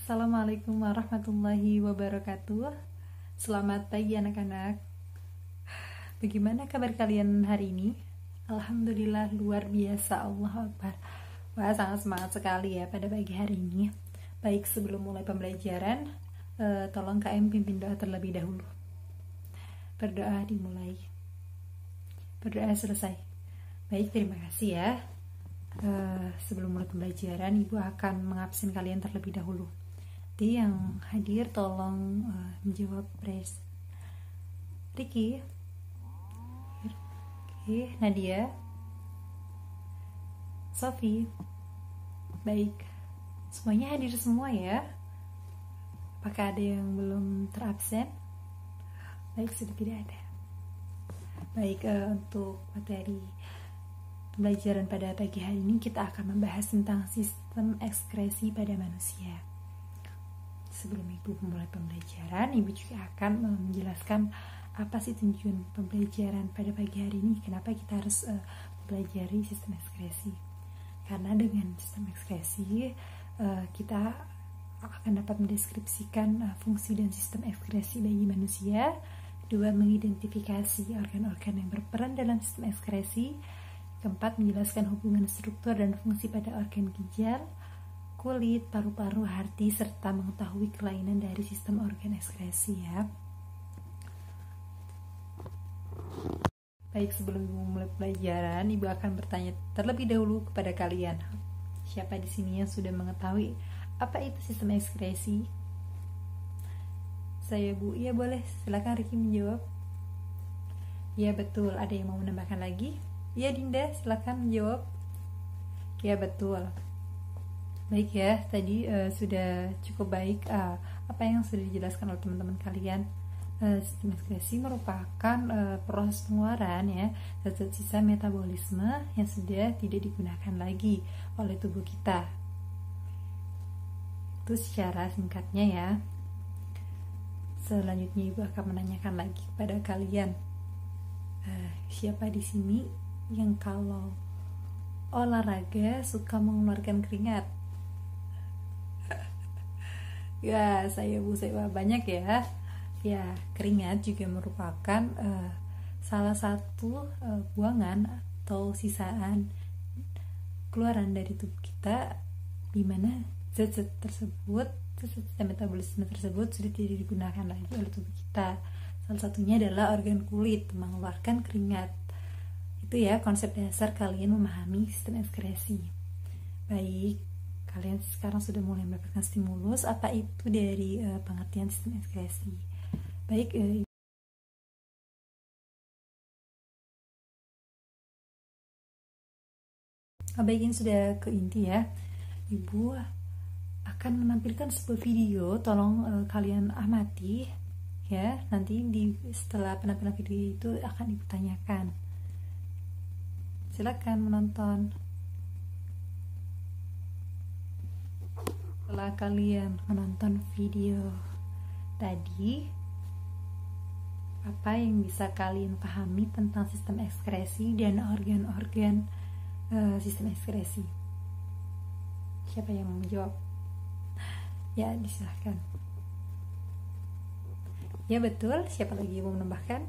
Assalamualaikum warahmatullahi wabarakatuh. Selamat pagi anak-anak. Bagaimana kabar kalian hari ini? Alhamdulillah luar biasa, Allah Akbar. Wah, sangat semangat sekali ya pada pagi hari ini. Baik, sebelum mulai pembelajaran, tolong KM pimpin doa terlebih dahulu. Berdoa dimulai. Berdoa selesai. Baik, terima kasih ya. Sebelum mulai pembelajaran, Ibu akan mengabsen kalian terlebih dahulu. Jadi yang hadir tolong menjawab raise. Ricky, Nadia, Sofi. Baik, semuanya hadir semua ya. Apakah ada yang belum terabsen? Baik, sudah tidak ada. Baik, untuk materi pembelajaran pada pagi hari ini kita akan membahas tentang sistem ekskresi pada manusia. Sebelum Ibu memulai pembelajaran, Ibu juga akan menjelaskan apa sih tujuan pembelajaran pada pagi hari ini, kenapa kita harus mempelajari sistem ekskresi. Karena dengan sistem ekskresi kita akan dapat mendeskripsikan fungsi dan sistem ekskresi bagi manusia. Kedua, mengidentifikasi organ-organ yang berperan dalam sistem ekskresi. Keempat, menjelaskan hubungan struktur dan fungsi pada organ ginjal, kulit, paru-paru, hati, serta mengetahui kelainan dari sistem organ ekskresi ya. Baik, sebelum memulai pelajaran, Ibu akan bertanya terlebih dahulu kepada kalian. Siapa di sini yang sudah mengetahui apa itu sistem ekskresi? Saya, Bu. Ya, boleh. Silakan Ricky menjawab. Ya, betul. Ada yang mau menambahkan lagi? Ya, Dinda, silakan menjawab. Ya, betul. Baik ya, tadi sudah cukup baik apa yang sudah dijelaskan oleh teman-teman kalian. Sistem ekskresi merupakan proses pengeluaran ya zat-zat sisa metabolisme yang sudah tidak digunakan lagi oleh tubuh kita. Itu secara singkatnya ya. Selanjutnya Ibu akan menanyakan lagi kepada kalian, siapa di sini yang kalau olahraga suka mengeluarkan keringat? Ya, saya Bu, saya banyak ya. Ya, keringat juga merupakan salah satu buangan atau sisaan keluaran dari tubuh kita, di mana zat-zat tersebut, zat-zat metabolisme tersebut sudah tidak digunakan lagi oleh tubuh kita. Salah satunya adalah organ kulit mengeluarkan keringat. Itu ya konsep dasar kalian memahami sistem ekskresi. Baik, kalian sekarang sudah mulai mendapatkan stimulus apa itu dari pengertian sistem ekskresi. Baik, baik, ini sudah ke inti ya. Ibu akan menampilkan sebuah video, tolong kalian amati ya. Nanti setelah penampilan video itu akan Ibu tanyakan. Silakan menonton. Setelah kalian menonton video tadi, apa yang bisa kalian pahami tentang sistem ekskresi dan organ-organ sistem ekskresi? Siapa yang mau menjawab? Ya, disilahkan. Ya, betul. Siapa lagi yang mau menambahkan?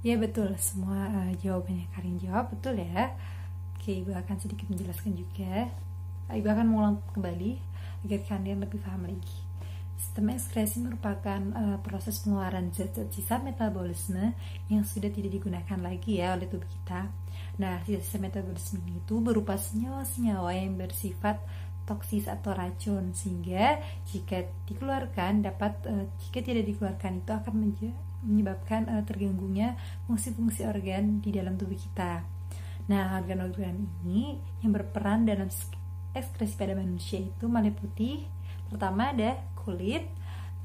Ya, betul. Semua jawabannya kalian jawab betul ya. Oke, Ibu akan sedikit menjelaskan juga. Ibu akan mengulang kembali agar kalian lebih paham lagi. Sistem ekskresi merupakan proses pengeluaran zat-zat sisa metabolisme yang sudah tidak digunakan lagi ya oleh tubuh kita. Nah, sisa metabolisme itu berupa senyawa-senyawa yang bersifat toksis atau racun, sehingga jika tidak dikeluarkan itu akan menyebabkan terganggunya fungsi-fungsi organ di dalam tubuh kita. Nah, organ-organ ini yang berperan dalam ekskresi pada manusia itu meliputi, pertama ada kulit,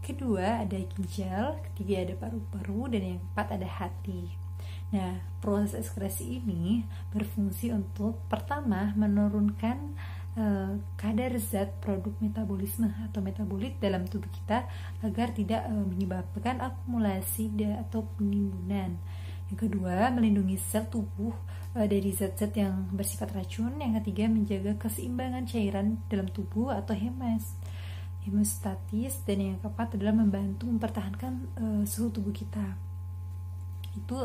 kedua ada ginjal, ketiga ada paru-paru, dan yang keempat ada hati. Nah, proses ekskresi ini berfungsi untuk pertama menurunkan kadar zat produk metabolisme atau metabolit dalam tubuh kita agar tidak menyebabkan akumulasi atau penimbunan. Yang kedua, melindungi sel tubuh dari zat-zat yang bersifat racun. Yang ketiga, menjaga keseimbangan cairan dalam tubuh atau hemostatis. Dan yang keempat adalah membantu mempertahankan suhu tubuh kita. Itu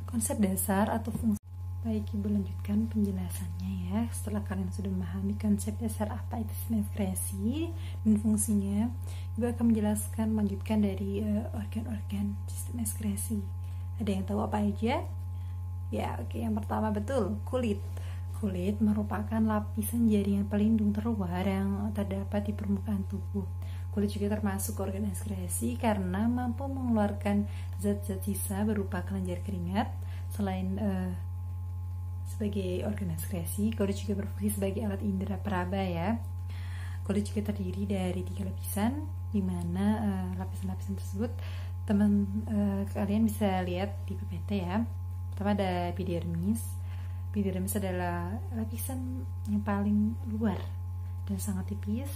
konsep dasar atau fungsi. Baik, Ibu lanjutkan penjelasannya ya. Setelah kalian sudah memahami konsep dasar apa itu sistem ekskresi dan fungsinya, Ibu akan menjelaskan, melanjutkan dari organ-organ sistem ekskresi. Ada yang tahu apa aja? Ya, oke. Yang pertama, betul, kulit. Kulit merupakan lapisan jaringan pelindung terluar yang terdapat di permukaan tubuh. Kulit juga termasuk organ ekskresi karena mampu mengeluarkan zat-zat sisa berupa kelenjar keringat. Selain sebagai organ ekskresi, kulit juga berfungsi sebagai alat indera peraba ya. Kulit juga terdiri dari 3 lapisan, di mana lapisan-lapisan tersebut kalian bisa lihat di PPT ya. Pertama ada epidermis. Epidermis adalah lapisan yang paling luar dan sangat tipis.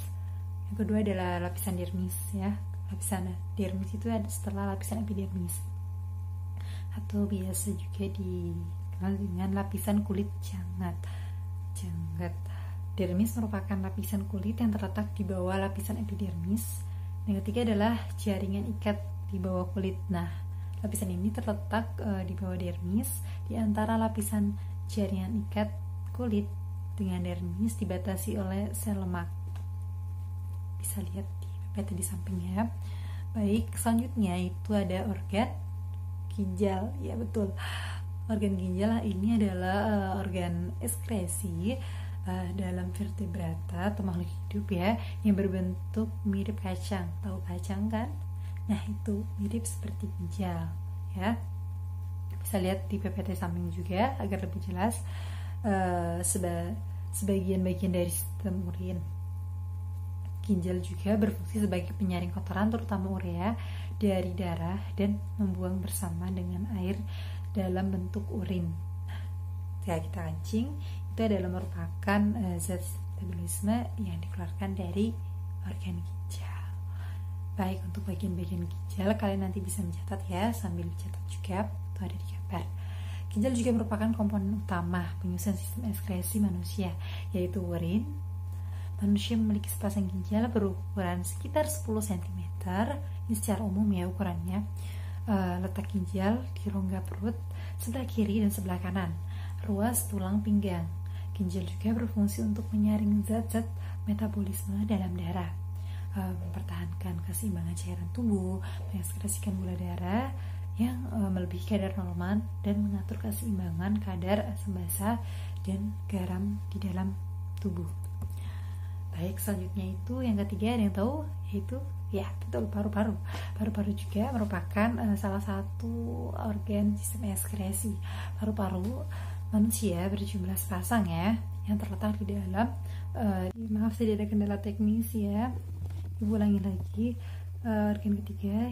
Yang kedua adalah lapisan dermis ya. Lapisan dermis itu ada setelah lapisan epidermis, atau biasa juga dengan lapisan kulit janggat. Dermis merupakan lapisan kulit yang terletak di bawah lapisan epidermis. Yang ketiga adalah jaringan ikat di bawah kulit. Nah, lapisan ini terletak di bawah dermis, di antara lapisan jaringan ikat kulit dengan dermis dibatasi oleh sel lemak. Bisa lihat di PPT di sampingnya. Baik, selanjutnya itu ada organ ginjal. Ya, betul. Organ ginjal ini adalah organ ekskresi dalam vertebrata atau makhluk hidup ya, yang berbentuk mirip kacang. Tahu kacang kan? Nah, itu mirip seperti ginjal ya. Bisa lihat di PPT samping juga agar lebih jelas. Sebagian-bagian dari sistem urin. Ginjal juga berfungsi sebagai penyaring kotoran terutama urea dari darah dan membuang bersama dengan air dalam bentuk urin. Ketika kita kencing, itu adalah merupakan zat metabolisme yang dikeluarkan dari organ ginjal. Baik, untuk bagian-bagian ginjal kalian nanti bisa mencatat ya, sambil dicatat juga, itu ada di gambar. Ginjal juga merupakan komponen utama penyusun sistem ekskresi manusia, yaitu urin. Manusia memiliki sepasang ginjal berukuran sekitar 10 cm. Ini secara umum ya ukurannya. Letak ginjal di rongga perut sebelah kiri dan sebelah kanan, ruas tulang pinggang. Ginjal juga berfungsi untuk menyaring zat-zat metabolisme dalam darah, mempertahankan keseimbangan cairan tubuh, mengekskresikan gula darah yang melebihi kadar normal, dan mengatur keseimbangan kadar asam basa dan garam di dalam tubuh. Baik, selanjutnya itu yang ketiga, ada yang tahu? Yaitu ya, betul, paru-paru. Paru-paru juga merupakan salah satu organ sistem ekskresi. Paru-paru manusia berjumlah sepasang ya, yang terletak di dalam maaf tidak ada kendala teknis ya. Ibu ulangi lagi. Organ ketiga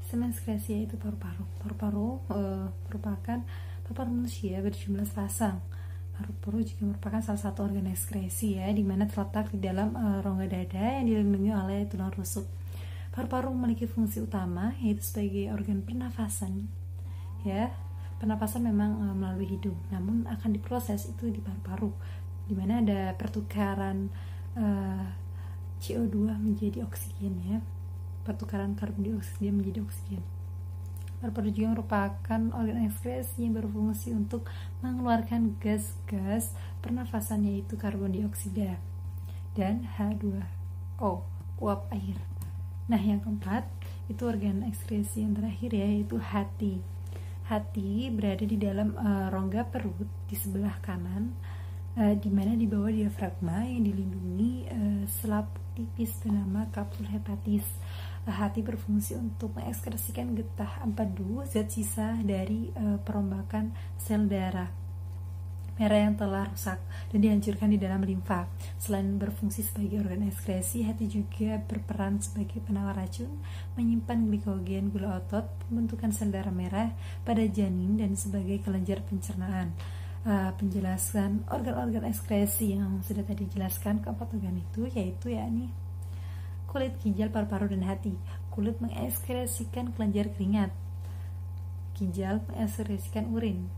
sistem ekskresi yaitu paru-paru. Paru-paru merupakan paru-paru manusia berjumlah sepasang. Paru-paru juga merupakan salah satu organ ekskresi ya, di mana terletak di dalam rongga dada yang dilindungi oleh tulang rusuk. Paru-paru memiliki fungsi utama yaitu sebagai organ pernafasan ya. Pernapasan memang melalui hidung, namun akan diproses itu di paru-paru, di mana ada pertukaran CO2 menjadi oksigen ya, pertukaran karbon dioksida menjadi oksigen. Paru-paru juga merupakan organ ekskresi yang berfungsi untuk mengeluarkan gas-gas pernafasan yaitu karbon dioksida dan H2O, uap air. Nah, yang keempat itu organ ekskresi yang terakhir ya, yaitu hati. Hati berada di dalam rongga perut di sebelah kanan, di mana di bawah diafragma yang dilindungi selaput tipis bernama kapsul hepatis. Hati berfungsi untuk mengekskresikan getah empedu, zat sisa dari perombakan sel darah merah yang telah rusak dan dihancurkan di dalam limfa. Selain berfungsi sebagai organ ekskresi, hati juga berperan sebagai penawar racun, menyimpan glikogen, gula otot, pembentukan sel darah merah pada janin, dan sebagai kelenjar pencernaan. Penjelasan organ-organ ekskresi yang sudah tadi dijelaskan, keempat organ itu yaitu yakni kulit, ginjal, paru-paru, dan hati. Kulit mengekskresikan kelenjar keringat, ginjal mengekskresikan urin,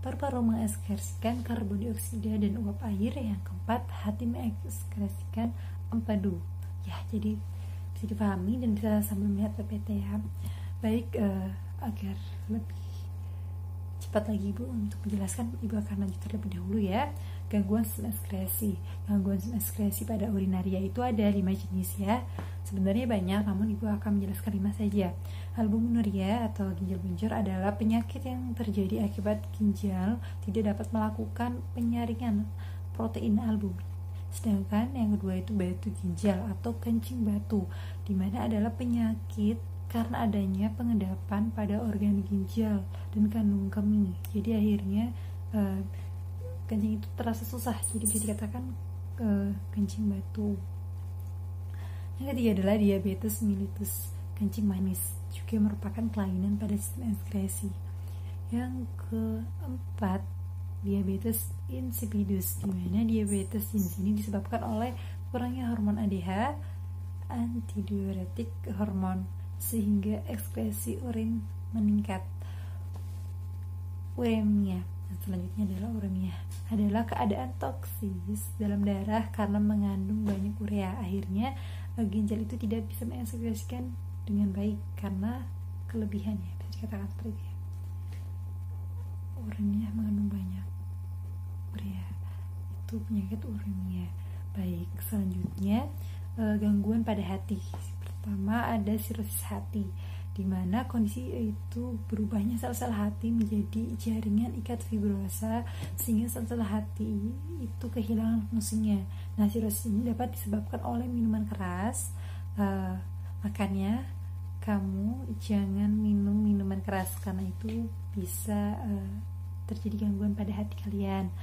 paru-paru mengekskresikan karbon dioksida dan uap air. Yang keempat, hati mengekskresikan empedu. Ya, jadi bisa dipahami dan bisa sambil melihat PPT ya. Baik, agar lebih cepat lagi Ibu untuk menjelaskan, Ibu akan lanjut terlebih dahulu ya. Gangguan sistem ekskresi. Gangguan sistem ekskresi pada urinaria itu ada 5 jenis ya. Sebenarnya banyak, namun Ibu akan menjelaskan 5 saja. Albuminuria atau ginjal buncur adalah penyakit yang terjadi akibat ginjal tidak dapat melakukan penyaringan protein albumin. Sedangkan yang kedua itu batu ginjal atau kencing batu, di mana adalah penyakit karena adanya pengendapan pada organ ginjal dan kandung kemih. Jadi akhirnya kencing itu terasa susah, jadi bisa dikatakan kencing batu. Yang ketiga adalah diabetes mellitus, kencing manis, juga merupakan kelainan pada sistem ekskresi. Yang keempat, diabetes insipidus, di mana diabetes jenis ini disebabkan oleh kurangnya hormon ADH, antidiuretik hormon, sehingga ekskresi urin meningkat. Uremia, selanjutnya adalah uremia, adalah keadaan toksis dalam darah karena mengandung banyak urea. Akhirnya ginjal itu tidak bisa mengekskresikan dengan baik karena kelebihannya, bisa dikatakan seperti itu. Uremia mengandung banyak urea, itu penyakit uremia. Baik, selanjutnya gangguan pada hati. Pertama ada sirosis hati, di mana kondisi itu berubahnya sel-sel hati menjadi jaringan ikat fibrosa sehingga sel-sel hati itu kehilangan fungsinya. Nah, sirosis ini dapat disebabkan oleh minuman keras. Makanya kamu jangan minum minuman keras karena itu bisa terjadi gangguan pada hati kalian.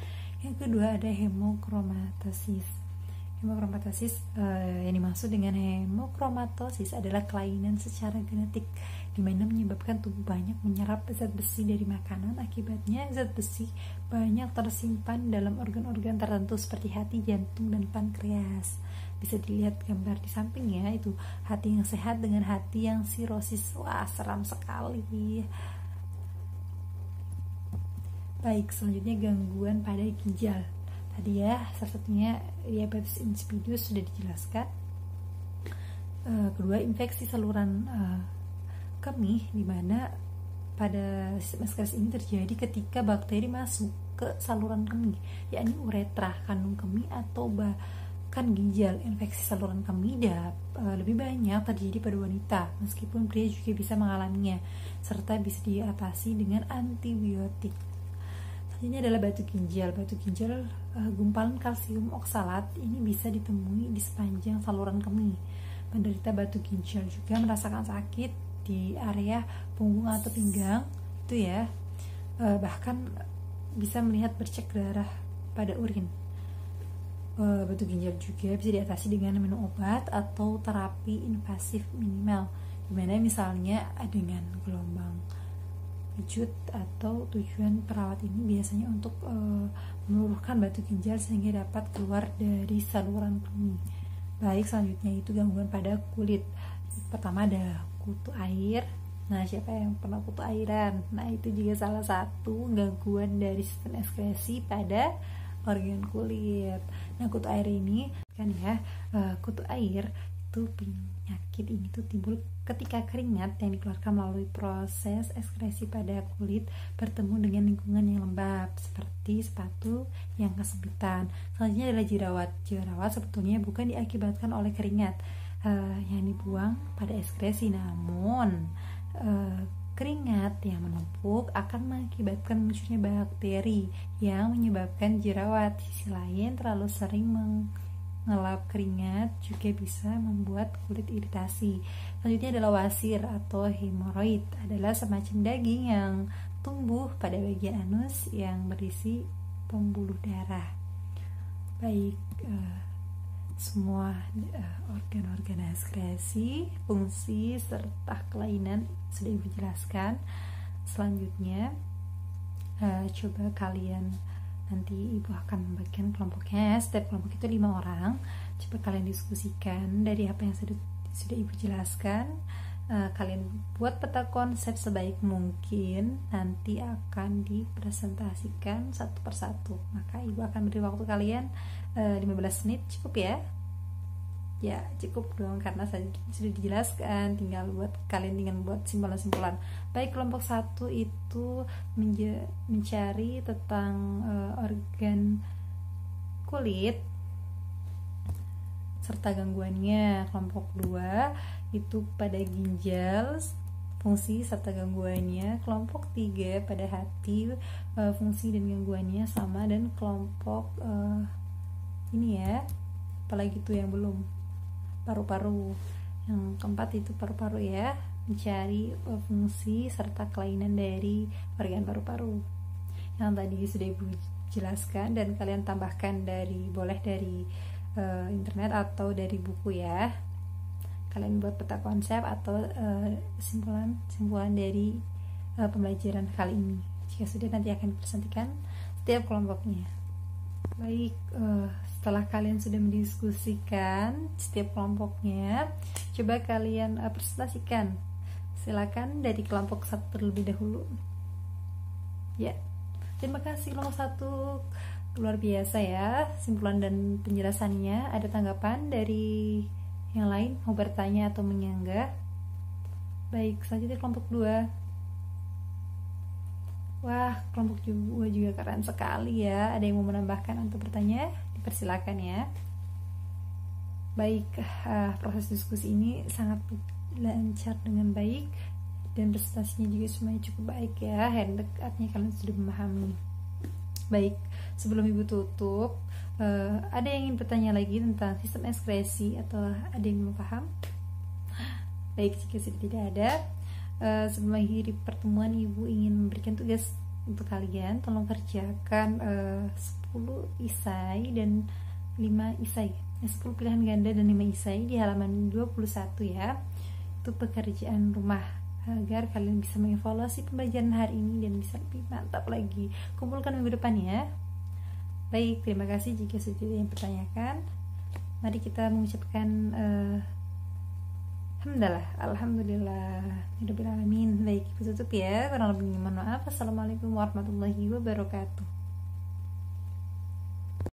Yang kedua ada hemochromatosis. Hemochromatosis yang dimaksud dengan hemochromatosis adalah kelainan secara genetik, di mana menyebabkan tubuh banyak menyerap zat besi dari makanan. Akibatnya zat besi banyak tersimpan dalam organ-organ tertentu seperti hati, jantung, dan pankreas. Bisa dilihat gambar di samping ya, itu hati yang sehat dengan hati yang sirosis. Wah, seram sekali. Baik, selanjutnya gangguan pada ginjal. Tadi ya, salah satunya diabetes insipidus sudah dijelaskan. Kedua, infeksi saluran kemih, di mana pada sistem ekskresi ini terjadi ketika bakteri masuk ke saluran kemih, yakni uretra, kandung kemih, atau bahkan ginjal. Infeksi saluran kemih lebih banyak terjadi pada wanita, meskipun pria juga bisa mengalaminya, serta bisa diatasi dengan antibiotik. Ini adalah batu ginjal. Batu ginjal gumpalan kalsium oksalat ini bisa ditemui di sepanjang saluran kemih. Penderita batu ginjal juga merasakan sakit di area punggung atau pinggang itu ya, bahkan bisa melihat bercak darah pada urin. Batu ginjal juga bisa diatasi dengan minum obat atau terapi invasif minimal, dimana misalnya dengan gelombang kejut, atau tujuan perawat ini biasanya untuk meluruhkan batu ginjal sehingga dapat keluar dari saluran kemih. Baik, selanjutnya itu gangguan pada kulit. Pertama ada kutu air. Nah, siapa yang pernah kutu airan? Nah, itu juga salah satu gangguan dari sistem ekskresi pada organ kulit. Nah, kutu air ini kan ya, kutu air itu penyakit ini tuh timbul ketika keringat yang dikeluarkan melalui proses ekskresi pada kulit bertemu dengan lingkungan yang lembab seperti sepatu yang kesempitan. Selanjutnya adalah jerawat. Jerawat sebetulnya bukan diakibatkan oleh keringat yang dibuang pada ekskresi, namun keringat yang menumpuk akan mengakibatkan munculnya bakteri yang menyebabkan jerawat. Di sisi lain, terlalu sering mengelap keringat juga bisa membuat kulit iritasi. Selanjutnya adalah wasir atau hemoroid, adalah semacam daging yang tumbuh pada bagian anus yang berisi pembuluh darah. Baik, semua organ-organ ekskresi, fungsi, serta kelainan sudah Ibu jelaskan. Selanjutnya coba kalian, nanti Ibu akan membagikan kelompoknya. Setiap kelompok itu 5 orang. Coba kalian diskusikan dari apa yang sudah Ibu jelaskan. kalian buat peta konsep sebaik mungkin, nanti akan dipresentasikan satu persatu. Maka ibu akan beri waktu kalian 15 menit, cukup ya? Ya cukup dong, karena sudah dijelaskan, tinggal buat simpulan-simpulan. Baik, kelompok 1 itu mencari tentang organ kulit serta gangguannya. Kelompok 2 itu pada ginjal, fungsi serta gangguannya. Kelompok 3 pada hati, fungsi dan gangguannya sama. Dan kelompok ini ya, apalagi itu yang belum, paru-paru. Yang keempat itu paru-paru ya, mencari fungsi serta kelainan dari organ paru-paru. Yang tadi sudah ibu jelaskan, dan kalian tambahkan boleh dari internet atau dari buku ya. Kalian buat peta konsep atau simpulan dari pembelajaran kali ini. Jika sudah, nanti akan dipresentasikan setiap kelompoknya. Baik, setelah kalian sudah mendiskusikan setiap kelompoknya, coba kalian presentasikan. Silakan dari kelompok 1 terlebih dahulu. Ya, terima kasih kelompok 1, luar biasa ya simpulan dan penjelasannya. Ada tanggapan dari yang lain, mau bertanya atau menyanggah? Baik, selanjutnya kelompok 2. Wah, kelompok 2 juga keren sekali ya. Ada yang mau menambahkan atau bertanya? Dipersilakan ya. Baik, proses diskusi ini sangat lancar dengan baik, dan presentasinya juga semuanya cukup baik ya. Artinya kalian sudah memahami. Baik, sebelum ibu tutup, ada yang ingin bertanya lagi tentang sistem ekskresi atau ada yang belum paham? Baik, jika sudah tidak ada, sebelum mengakhiri pertemuan, ibu ingin memberikan tugas untuk kalian. Tolong kerjakan 10 isai dan 5 isai, 10 pilihan ganda dan 5 isai di halaman 21 ya. Itu pekerjaan rumah, agar kalian bisa mengevaluasi pembelajaran hari ini dan bisa lebih mantap lagi. Kumpulkan minggu depan ya. Baik, terima kasih. Jika sudah ada yang pertanyakan, mari kita mengucapkan alhamdulillah. Baik, ibu tutup ya. Kurang lebih mohon maaf. Assalamualaikum warahmatullahi wabarakatuh.